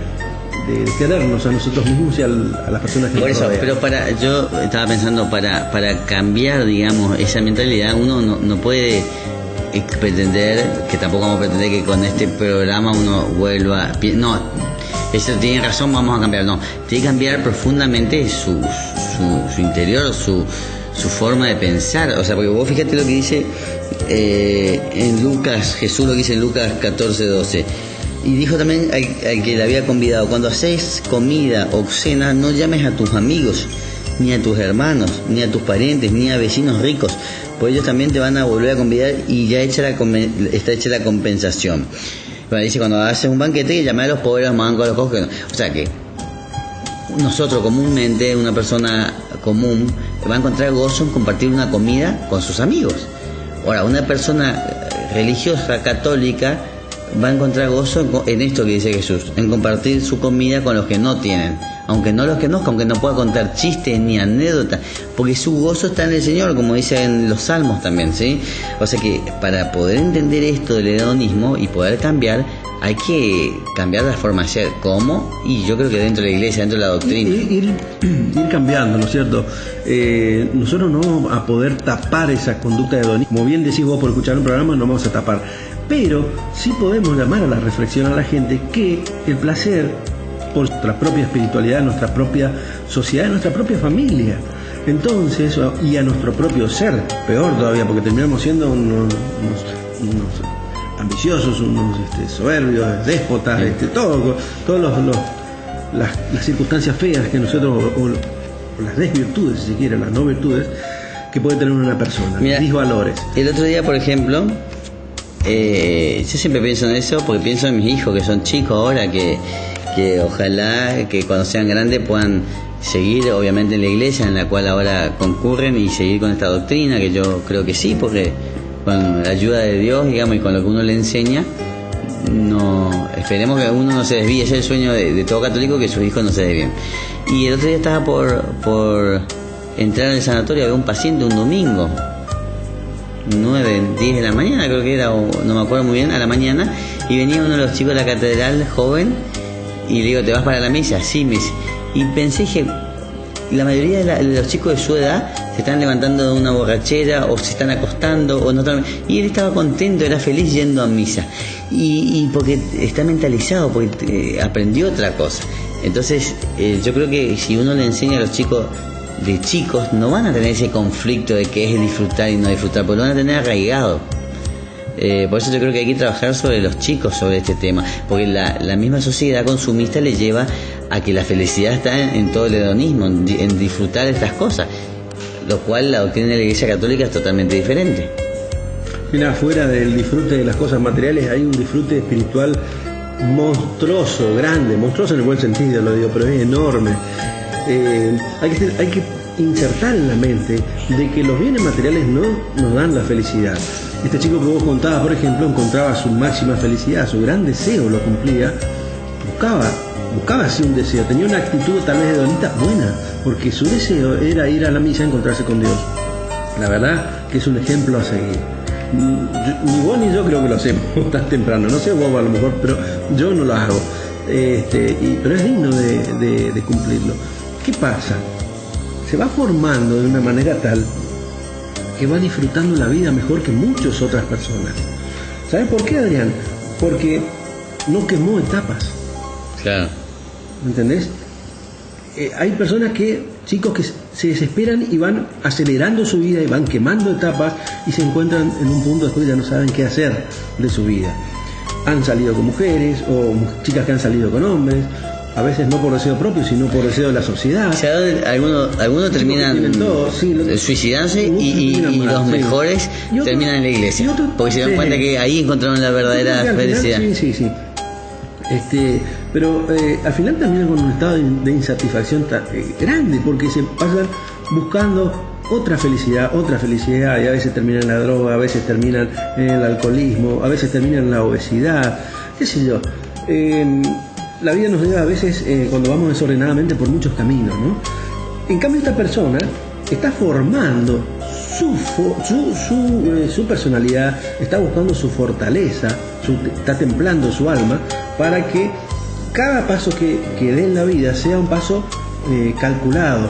querernos a nosotros mismos y a las personas que por nos eso, rodean. pero yo estaba pensando, para cambiar, digamos, esa mentalidad, uno no puede pretender, que tampoco vamos a pretender que con este programa uno vuelva, no, eso tiene razón, vamos a cambiar, no, tiene que cambiar profundamente su interior, su forma de pensar. O sea, porque vos fíjate lo que dice en Lucas, Jesús lo que dice en Lucas 14:12. Y dijo también al que le había convidado: cuando hacéis comida o cena, no llames a tus amigos, ni a tus hermanos, ni a tus parientes, ni a vecinos ricos, pues ellos también te van a volver a convidar y ya está hecha la compensación. Bueno, dice, cuando haces un banquete, que llame a los pobres, a los mancos, a los cojos. O sea que nosotros comúnmente, una persona común va a encontrar gozo en compartir una comida con sus amigos. Ahora, una persona religiosa, católica, va a encontrar gozo en esto que dice Jesús, en compartir su comida con los que no tienen, aunque no los conozca, aunque no pueda contar chistes ni anécdotas, porque su gozo está en el Señor, como dicen los salmos también, ¿sí? O sea que para poder entender esto del hedonismo y poder cambiar, hay que cambiar la forma de ser. ¿Cómo? Y yo creo que dentro de la iglesia, dentro de la doctrina. Ir cambiando, ¿no es cierto? Nosotros no vamos a poder tapar esa conducta de hedonismo. Como bien decís vos, por escuchar un programa no vamos a tapar, pero sí podemos llamar a la reflexión a la gente que el placer por nuestra propia espiritualidad, nuestra propia sociedad, nuestra propia familia, entonces, y a nuestro propio ser, peor todavía, porque terminamos siendo unos ambiciosos, unos soberbios, déspotas, todas las circunstancias feas que nosotros, o las desvirtudes, si se quiere, las no virtudes, que puede tener una persona, disvalores. El otro día, por ejemplo, yo siempre pienso en eso, porque pienso en mis hijos que son chicos ahora, que ojalá que cuando sean grandes puedan seguir obviamente en la iglesia en la cual ahora concurren y seguir con esta doctrina, que yo creo que sí, porque con la ayuda de Dios, digamos, y con lo que uno le enseña, esperemos que uno no se desvíe. Ese es el sueño de todo católico, que sus hijos no se desvíen. Y el otro día estaba por entrar al sanatorio, había un paciente un domingo, 9, 10 de la mañana creo que era, o no me acuerdo muy bien, a la mañana, y venía uno de los chicos de la catedral, joven, y le digo, ¿te vas para la misa? Sí, me dice. Y pensé que la mayoría de los chicos de su edad se están levantando de una borrachera, o se están acostando, o no están... Y él estaba contento, era feliz yendo a misa. Y porque está mentalizado, porque aprendió otra cosa. Entonces, yo creo que si uno le enseña a los chicos de chicos, no van a tener ese conflicto de qué es disfrutar y no disfrutar, porque lo van a tener arraigado. Por eso yo creo que hay que trabajar sobre los chicos, sobre este tema, porque la misma sociedad consumista le lleva a que la felicidad está en todo el hedonismo, en disfrutar de estas cosas, lo cual la doctrina de la Iglesia Católica es totalmente diferente. Mira, fuera del disfrute de las cosas materiales hay un disfrute espiritual monstruoso, grande, monstruoso en el buen sentido, lo digo, pero es enorme. Hay que insertar en la mente de que los bienes materiales no nos dan la felicidad. Este chico que vos contabas, por ejemplo, encontraba su máxima felicidad, su gran deseo lo cumplía, buscaba así un deseo, tenía una actitud tal vez hedonista buena, porque su deseo era ir a la misa y encontrarse con Dios. La verdad que es un ejemplo a seguir. Ni vos ni yo creo que lo hacemos tan temprano, no sé vos a lo mejor, pero yo no lo hago, pero es digno de cumplirlo. ¿Qué pasa? Se va formando de una manera tal que va disfrutando la vida mejor que muchas otras personas. ¿Sabes por qué, Adrián? Porque no quemó etapas. Claro. ¿Me entendés? Hay personas chicos que se desesperan y van acelerando su vida y van quemando etapas y se encuentran en un punto después ya no saben qué hacer de su vida. Han salido con mujeres o chicas que han salido con hombres, a veces no por deseo propio, sino por deseo de la sociedad. O sea, algunos terminan suicidándose y los mejores terminan en la iglesia, porque se dan cuenta que ahí encontraron la verdadera felicidad. Sí. Pero al final terminan con un estado de insatisfacción grande, porque se pasan buscando otra felicidad, y a veces terminan en la droga, a veces terminan en el alcoholismo, a veces terminan en la obesidad, qué sé yo. La vida nos lleva a veces, cuando vamos desordenadamente, por muchos caminos, ¿no? En cambio, esta persona está formando su personalidad, está buscando su fortaleza, está templando su alma para que cada paso que dé en la vida sea un paso calculado.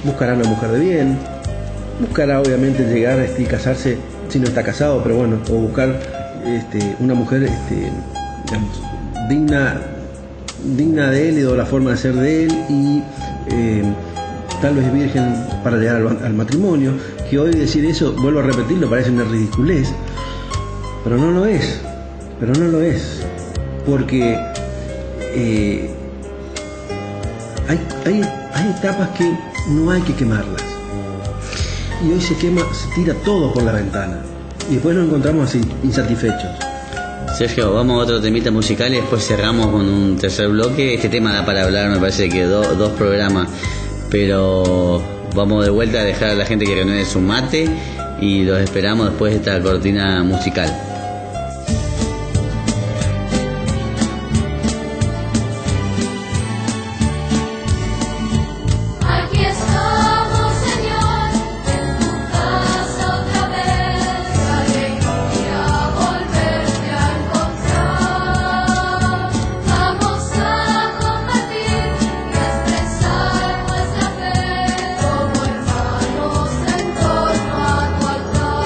Buscará una mujer de bien, buscará obviamente llegar a casarse si no está casado, pero bueno, o buscar una mujer digamos, digna de él y de la forma de ser de él, y tal vez virgen para llegar al matrimonio, que hoy decir eso, vuelvo a repetirlo, parece una ridiculez, pero no lo es, porque hay etapas que no hay que quemarlas, y hoy se tira todo por la ventana, y después nos encontramos así, insatisfechos. Sergio, vamos a otro temita musical y después cerramos con un tercer bloque. Este tema da para hablar, me parece que dos programas, pero vamos de vuelta a dejar a la gente que renueve su mate y los esperamos después de esta cortina musical. Como hermanos en torno a tu altar.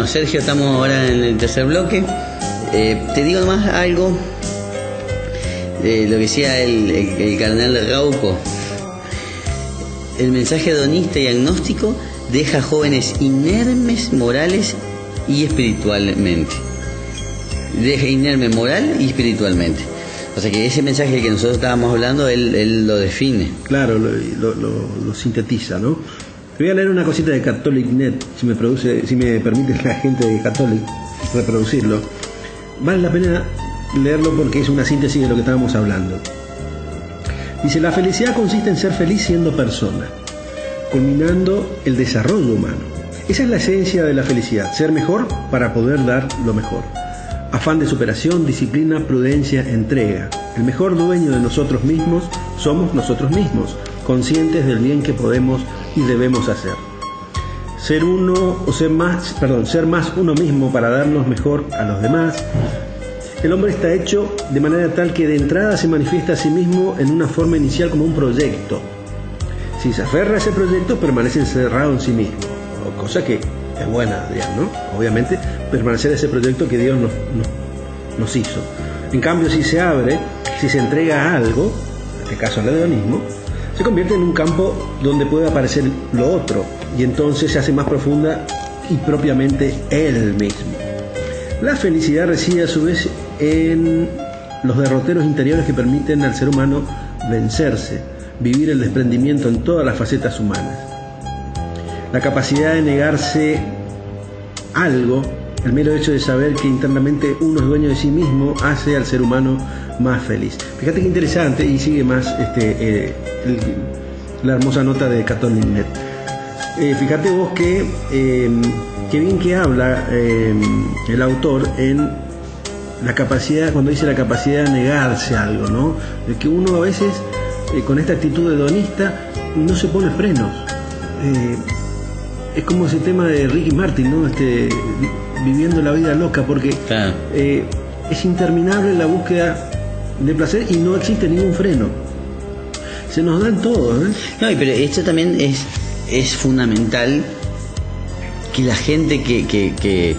Bueno, Sergio, estamos ahora en el tercer bloque. Te digo nomás algo de lo que decía el cardenal Rauco. El mensaje hedonista y agnóstico deja jóvenes inermes morales y espiritualmente. Deja inerme moral y espiritualmente. O sea que ese mensaje que nosotros estábamos hablando, él lo define. Claro, lo sintetiza, ¿no? Te voy a leer una cosita de Catholic.net, si me permite la gente de Catholic reproducirlo. Vale la pena leerlo porque es una síntesis de lo que estábamos hablando. Dice: la felicidad consiste en ser feliz siendo persona, culminando el desarrollo humano. Esa es la esencia de la felicidad, ser mejor para poder dar lo mejor. Afán de superación, disciplina, prudencia, entrega. El mejor dueño de nosotros mismos somos nosotros mismos, conscientes del bien que podemos y debemos hacer. Ser más uno mismo para darnos mejor a los demás. El hombre está hecho de manera tal que de entrada se manifiesta a sí mismo en una forma inicial como un proyecto. Si se aferra a ese proyecto, permanece encerrado en sí mismo, cosa que es buena, Adrián, ¿no? Obviamente, permanecer a ese proyecto que Dios nos hizo. En cambio, si se abre, si se entrega a algo, en este caso al hedonismo, se convierte en un campo donde puede aparecer lo otro, y entonces se hace más profunda y propiamente él mismo. La felicidad reside a su vez en los derroteros interiores que permiten al ser humano vencerse, vivir el desprendimiento en todas las facetas humanas. La capacidad de negarse algo, el mero hecho de saber que internamente uno es dueño de sí mismo, hace al ser humano más feliz. Fíjate qué interesante, y sigue más la hermosa nota de Catholic.net. Fíjate vos que bien que habla el autor en la capacidad, cuando dice la capacidad de negarse algo, ¿no? De que uno a veces con esta actitud hedonista no se pone frenos. Es como ese tema de Ricky Martin, ¿no? Viviendo la vida loca, porque claro, es interminable la búsqueda de placer y no existe ningún freno. Se nos dan todos, ¿eh? No, pero esto también es fundamental, que la gente que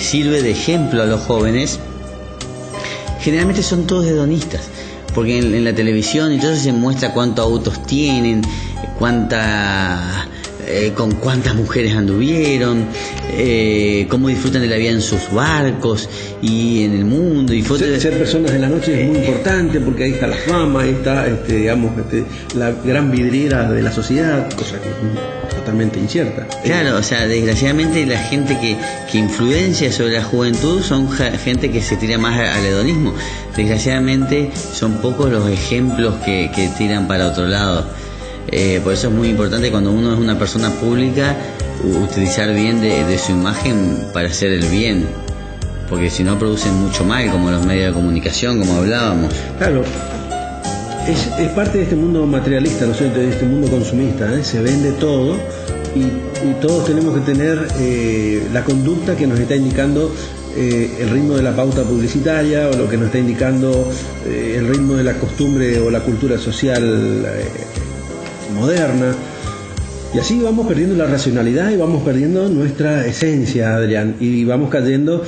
sirve de ejemplo a los jóvenes generalmente son todos hedonistas, porque en la televisión entonces se muestra cuántos autos tienen, con cuántas mujeres anduvieron, cómo disfrutan de la vida en sus barcos y en el mundo. Y ser personas de la noche es muy importante, porque ahí está la fama, ahí está la gran vidriera de la sociedad, cosa que es totalmente incierta. Claro, o sea, desgraciadamente la gente que influencia sobre la juventud son gente que se tira más al hedonismo. Desgraciadamente son pocos los ejemplos que tiran para otro lado. Por eso es muy importante, cuando uno es una persona pública, utilizar bien de su imagen para hacer el bien, porque si no producen mucho mal, como los medios de comunicación, como hablábamos. Claro, es parte de este mundo materialista, ¿no es cierto? De este mundo consumista, ¿eh? Se vende todo y todos tenemos que tener la conducta que nos está indicando el ritmo de la pauta publicitaria, o lo que nos está indicando el ritmo de la costumbre o la cultura social moderna, y así vamos perdiendo la racionalidad y vamos perdiendo nuestra esencia, Adrián, y vamos cayendo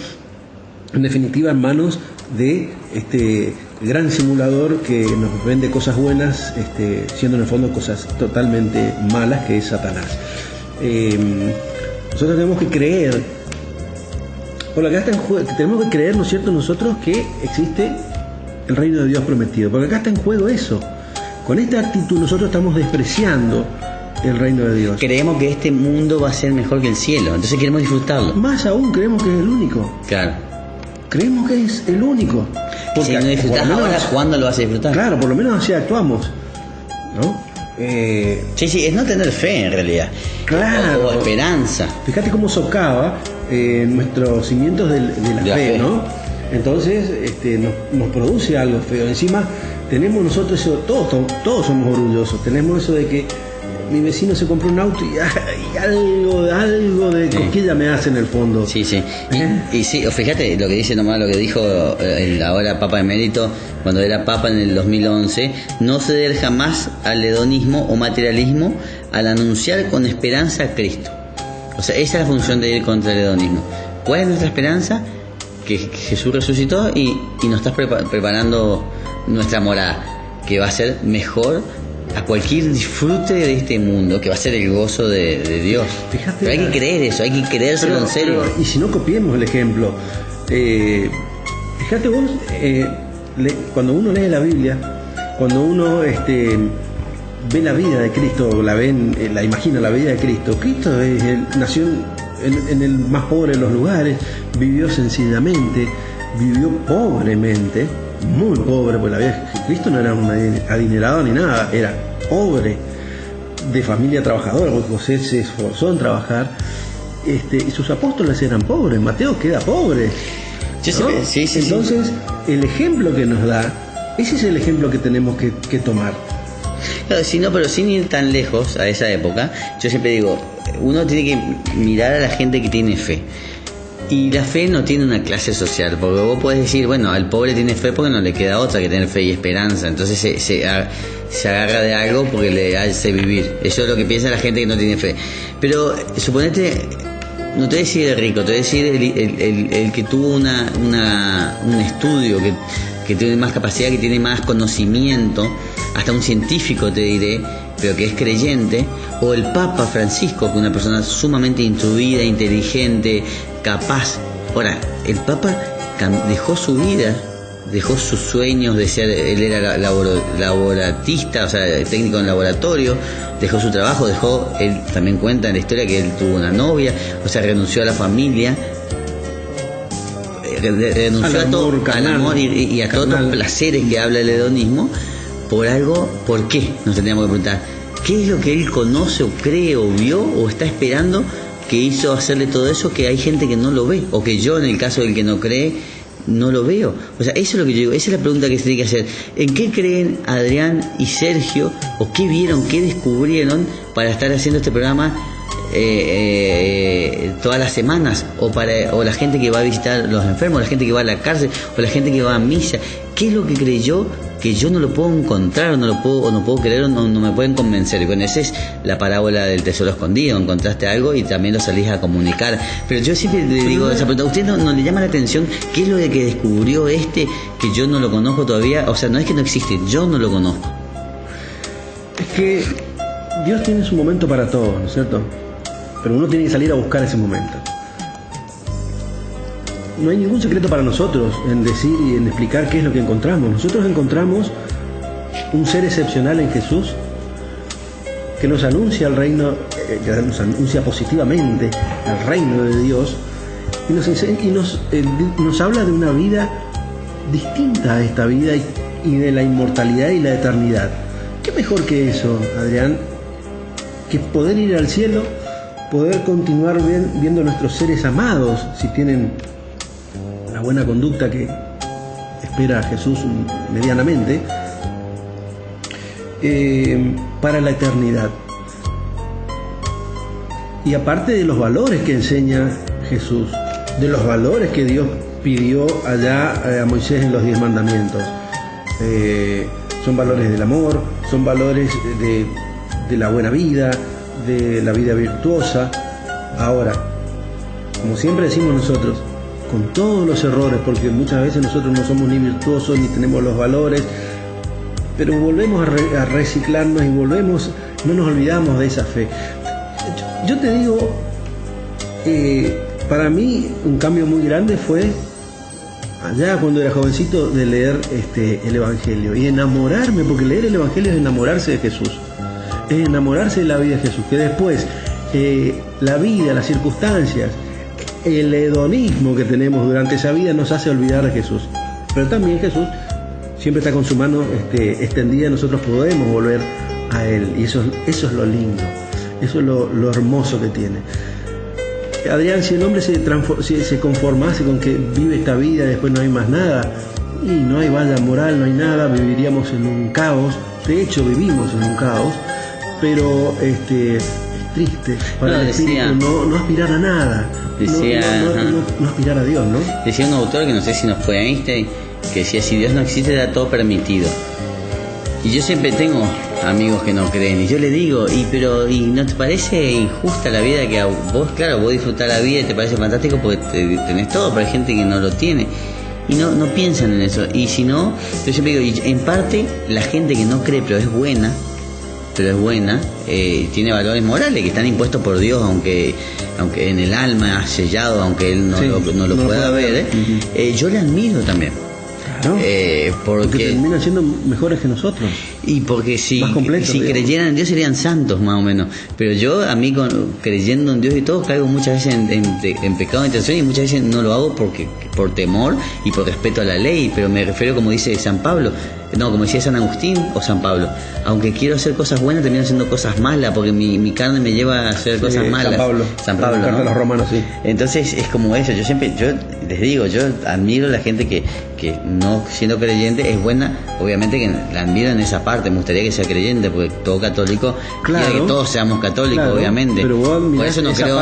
en definitiva en manos de este gran simulador que nos vende cosas buenas, siendo en el fondo cosas totalmente malas, que es Satanás. Nosotros tenemos que creer, por lo que acá está en juego, tenemos que creer, ¿no es cierto?, nosotros que existe el reino de Dios prometido, porque acá está en juego eso. Con esta actitud nosotros estamos despreciando el reino de Dios. Creemos que este mundo va a ser mejor que el cielo, entonces queremos disfrutarlo. Más aún, creemos que es el único. Claro. Creemos que es el único. Porque si no disfrutás ahora, ¿cuándo lo vas a disfrutar? Claro, por lo menos así actuamos, ¿no? Sí, es no tener fe en realidad. Claro. O esperanza. Fíjate cómo socava nuestros cimientos de la fe, ¿no? Entonces nos produce algo feo. Encima tenemos nosotros eso, todos somos orgullosos, tenemos eso de que mi vecino se compró un auto y algo de cosquilla me hace en el fondo. Sí. Y sí, fíjate lo que dice nomás, lo que dijo el ahora Papa Emérito cuando era Papa en el 2011: no ceder jamás al hedonismo o materialismo al anunciar con esperanza a Cristo. O sea, esa es la función de ir contra el hedonismo. ¿Cuál es nuestra esperanza? Que Jesús resucitó y nos está preparando nuestra morada, que va a ser mejor a cualquier disfrute de este mundo, que va a ser el gozo de Dios. Fíjate, pero hay que creer eso, hay que creérselo en serio. Y si no, copiemos el ejemplo. Fíjate vos, cuando uno lee la Biblia, cuando uno ve la vida de Cristo, la imagina la vida de Cristo. Cristo nació en el más pobre de los lugares, vivió sencillamente, vivió pobremente, muy pobre, porque la vida de Cristo no era un adinerado ni nada, era pobre, de familia trabajadora, porque José se esforzó en trabajar, y sus apóstoles eran pobres, Mateo queda pobre, ¿no? Sí. Entonces, el ejemplo que nos da, ese es el ejemplo que tenemos que tomar. Claro, pero sin ir tan lejos a esa época, yo siempre digo, uno tiene que mirar a la gente que tiene fe. Y la fe no tiene una clase social, porque vos podés decir, bueno, al pobre tiene fe porque no le queda otra que tener fe y esperanza. Entonces se agarra de algo porque le hace vivir. Eso es lo que piensa la gente que no tiene fe. Pero suponete, no te voy a decir el rico, te voy a decir el que tuvo un estudio, que tiene más capacidad, que tiene más conocimiento, hasta un científico te diré, pero que es creyente, o el Papa Francisco, que es una persona sumamente instruida, inteligente, capaz. Ahora, el Papa dejó su vida, dejó sus sueños de ser, él era laboratista, o sea, técnico en laboratorio, dejó su trabajo, él también cuenta en la historia que él tuvo una novia, o sea, renunció a la familia, renunció al amor y a todos los placeres que habla el hedonismo, por algo. ¿Por qué? Nos tendríamos que preguntar, ¿qué es lo que él conoce o cree o vio o está esperando que hizo hacerle todo eso, que hay gente que no lo ve, o que yo, en el caso del que no cree, no lo veo? O sea, eso es lo que yo digo, esa es la pregunta que se tiene que hacer. ¿En qué creen Adrián y Sergio, o qué vieron, qué descubrieron para estar haciendo este programa todas las semanas, o la gente que va a visitar a los enfermos, la gente que va a la cárcel, o la gente que va a misa? ¿Qué es lo que creyó que yo no lo puedo encontrar, o no puedo creer, o no me pueden convencer? Y bueno, esa es la parábola del tesoro escondido. Encontraste algo y también lo salís a comunicar. Pero yo siempre le digo esa pregunta, ¿a usted no le llama la atención qué es lo de que descubrió que yo no lo conozco todavía? O sea, no es que no existe, yo no lo conozco. Es que Dios tiene su momento para todo, ¿no es cierto? Pero uno tiene que salir a buscar ese momento. No hay ningún secreto para nosotros en decir y en explicar qué es lo que encontramos. Nosotros encontramos un ser excepcional en Jesús, que nos anuncia el reino, que nos anuncia positivamente el reino de Dios, y nos habla de una vida distinta a esta vida y de la inmortalidad y la eternidad. ¿Qué mejor que eso, Adrián? Que poder ir al cielo, poder continuar viendo a nuestros seres amados, si tienen la buena conducta que espera Jesús medianamente, para la eternidad. Y aparte de los valores que enseña Jesús, de los valores que Dios pidió allá a Moisés en los 10 mandamientos, son valores del amor, son valores de la buena vida, de la vida virtuosa. Ahora, como siempre decimos nosotros, con todos los errores, porque muchas veces nosotros no somos ni virtuosos ni tenemos los valores, pero volvemos a reciclarnos y no nos olvidamos de esa fe. Yo te digo, para mí un cambio muy grande fue allá cuando era jovencito, de leer el Evangelio y enamorarme, porque leer el Evangelio es enamorarse de Jesús, es enamorarse de la vida de Jesús, que después la vida, las circunstancias, el hedonismo que tenemos durante esa vida nos hace olvidar de Jesús. Pero también Jesús siempre está con su mano extendida, nosotros podemos volver a Él, y eso es lo lindo, eso es lo hermoso que tiene. Adrián, si el hombre se conformase con que vive esta vida y después no hay más nada, y no hay valla moral, no hay nada, viviríamos en un caos. De hecho, vivimos en un caos, pero es triste para el espíritu no aspirar a nada, no aspirar a Dios, ¿no? Decía un autor, que no sé si nos fue Einstein, que decía: si Dios no existe, da todo permitido. Y yo siempre tengo amigos que no creen, y yo le digo, ¿y no te parece injusta la vida que a vos, claro, vos disfrutás la vida y te parece fantástico porque tenés todo, pero hay gente que no lo tiene? Y no piensan en eso. Y si no, yo siempre digo, y en parte la gente que no cree pero es buena, tiene valores morales que están impuestos por Dios, aunque en el alma sellado, aunque él no lo pueda ver, yo le admiro también. Claro, porque terminan siendo mejores que nosotros. Y porque si completos, creyeran en Dios serían santos más o menos. Pero yo, creyendo en Dios y todo, caigo muchas veces en pecado de intención, y muchas veces no lo hago por temor y por respeto a la ley. Pero me refiero, como dice San Pablo, como decía San Agustín o San Pablo, aunque quiero hacer cosas buenas, termino haciendo cosas malas porque mi carne me lleva a hacer cosas malas. San Pablo, ¿no? Los romanos, sí. Entonces es como eso. Yo les digo, yo admiro a la gente que no siendo creyente es buena. Obviamente que la admiro en esa parte. Me gustaría que sea creyente, porque todo católico quiere que todos seamos católicos, obviamente. Pero vos por eso no creo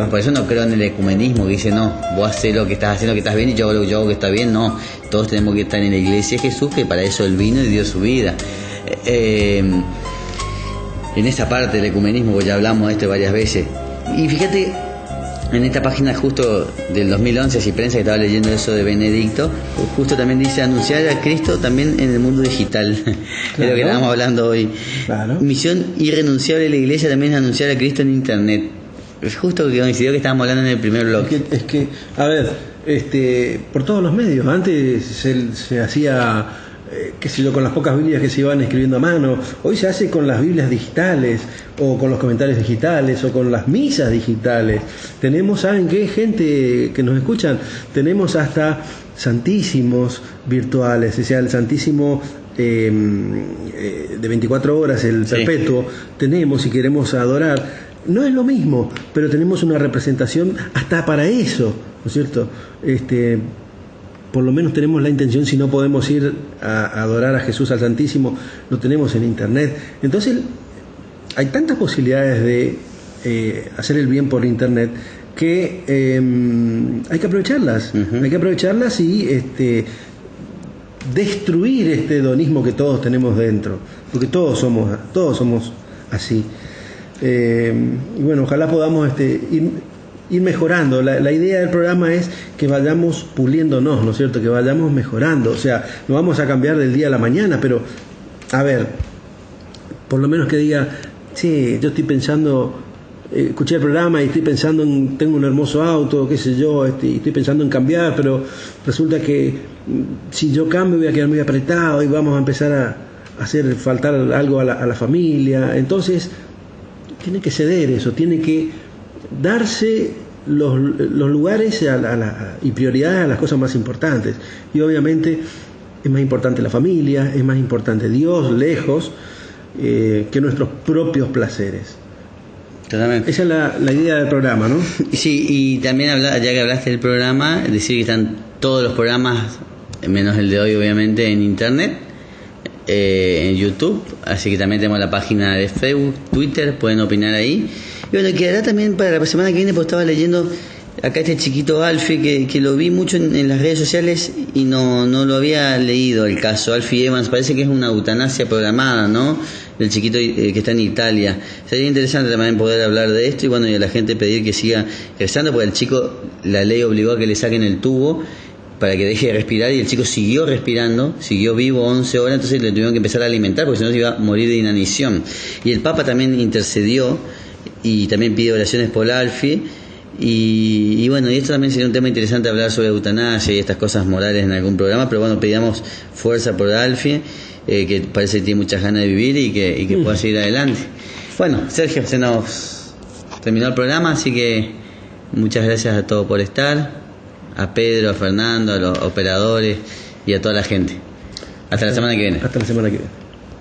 por eso no creo en el ecumenismo, que dice, no, vos haces lo que estás haciendo, que estás bien, y yo hago lo que yo hago que está bien. No, todos tenemos que estar en la iglesia de Jesús, que para eso él vino y dio su vida. En esa parte del ecumenismo, pues ya hablamos de esto varias veces. Y fíjate, en esta página justo del 2011, así prensa, que estaba leyendo eso de Benedicto, justo también dice anunciar a Cristo también en el mundo digital. Claro. Es lo que estábamos hablando hoy. Claro. Misión irrenunciable de la iglesia también es anunciar a Cristo en internet. Es justo que coincidió que estábamos hablando en el primer blog. Es que a ver, por todos los medios. Antes se hacía, qué sé yo, con las pocas Biblias que se iban escribiendo a mano. Hoy se hace con las Biblias digitales, o con los comentarios digitales, o con las misas digitales. Tenemos, ¿saben qué? Gente que nos escuchan, tenemos hasta santísimos virtuales, o sea, el santísimo de 24 horas, el perpetuo, tenemos, si queremos adorar. No es lo mismo, pero tenemos una representación hasta para eso, ¿no es cierto? Por lo menos tenemos la intención, si no podemos ir a adorar a Jesús, al Santísimo, lo tenemos en internet. Entonces hay tantas posibilidades de hacer el bien por internet que hay que aprovecharlas. Hay que aprovecharlas y destruir este hedonismo que todos tenemos dentro, porque todos somos así. Y bueno, ojalá podamos ir mejorando. La idea del programa es que vayamos puliéndonos, ¿no es cierto? Que vayamos mejorando. O sea, no vamos a cambiar del día a la mañana, pero a ver, por lo menos que diga, sí, yo estoy pensando, escuché el programa y estoy pensando tengo un hermoso auto, qué sé yo, y estoy pensando en cambiar, pero resulta que si yo cambio voy a quedar muy apretado y vamos a empezar a hacer faltar algo a la familia. Entonces tiene que ceder eso, tiene que darse los lugares y prioridades a las cosas más importantes. Y obviamente es más importante la familia, es más importante Dios lejos que nuestros propios placeres. Totalmente. Esa es la idea del programa, ¿no? Sí, y también ya que hablaste del programa, decir que están todos los programas, menos el de hoy obviamente, en internet, en YouTube, así que también tenemos la página de Facebook, Twitter, pueden opinar ahí. Y bueno, quedará también para la semana que viene, porque estaba leyendo acá este chiquito Alfie, que lo vi mucho en las redes sociales y no lo había leído el caso. Alfie Evans, parece que es una eutanasia programada, ¿no? Del chiquito que está en Italia. Sería interesante también poder hablar de esto y bueno, y a la gente pedir que siga rezando, porque el chico, la ley obligó a que le saquen el tubo para que deje de respirar, y el chico siguió respirando, siguió vivo 11 horas, entonces le tuvieron que empezar a alimentar porque si no se iba a morir de inanición. Y el Papa también intercedió y también pide oraciones por Alfie. Y bueno, y esto también sería un tema interesante, hablar sobre eutanasia y estas cosas morales en algún programa, pero bueno, pedíamos fuerza por Alfie, que parece que tiene muchas ganas de vivir y que pueda seguir adelante. Bueno, Sergio, se nos terminó el programa, así que muchas gracias a todos por estar, a Pedro, a Fernando, a los operadores y a toda la gente. Hasta la semana que viene. Hasta la semana que viene.